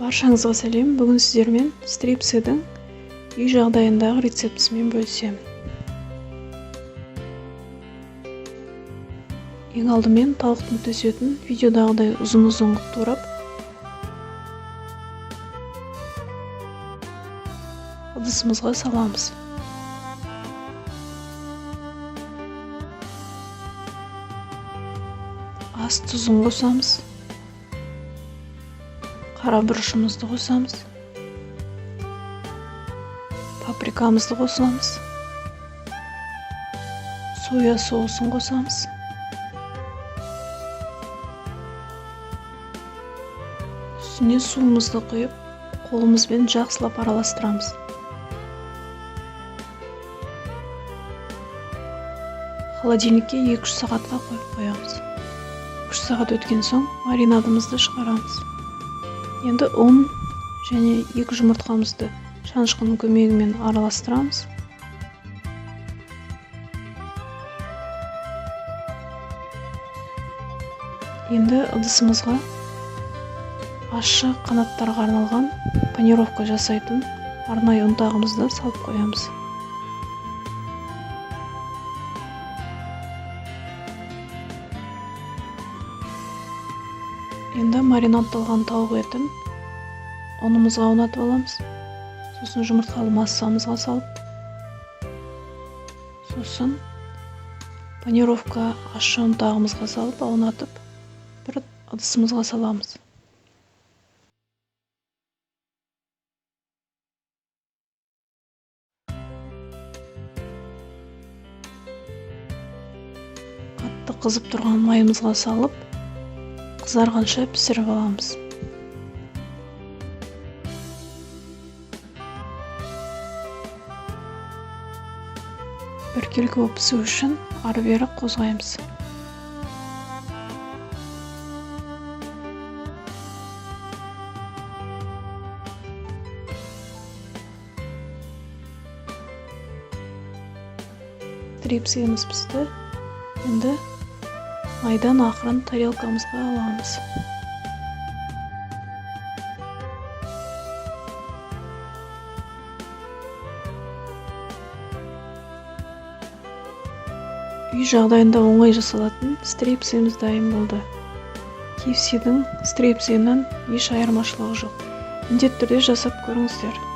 Баршаңызға сәлем. Бүгін сіздермен стрипсидің үй жағдайындағы рецептісімен бөлісемін. Ең алдымен тауықтың төс етін видеодағыдай ұзын-ұзын қылып турап, ыдысымызға саламыз. Ас тұзын қосамыз. Қара бұрышымызды қосамыз. Паприкамызды қосамыз. Соя соусын қосамыз. Үстіне суымызды құйып, қолымызбен жақсылап араластырамыз. Холодильникке 2-3 сағатқа қойып қоямыз. 3 сағат өткен соң маринадымызды шығарамыз. Енді ұн және 2 жұмыртқамызды шанышқының көмегімен араластырамыз. Енді ыдысымызға ащы қанаттарға арналған панировка жасайтын арнайы ұнтағымызды салып қоямыз. Енді маринадталған тауық етін ұнымызға аунатып аламыз. Сосын жұмыртқалы массамызға салып, сосын панировка ащы ұнтағымызға салып аунатып, бір ыдысымызға саламыз. Қатты қызып тұрған майымызға салып, қызарғанша пісіріп аламыз. Біркелкі болып пісу үшін ары-бері қозғаймыз. Стрипсиіміз пісті. Енді майдан ақырын тарелкамызға аламыз. Үй жағдайында оңай жасалатын стрипсиіміз дайын болды. KFC-дің стрипсиінен еш айырмашылығы жоқ. Міндетті түрде жасап көріңіздер.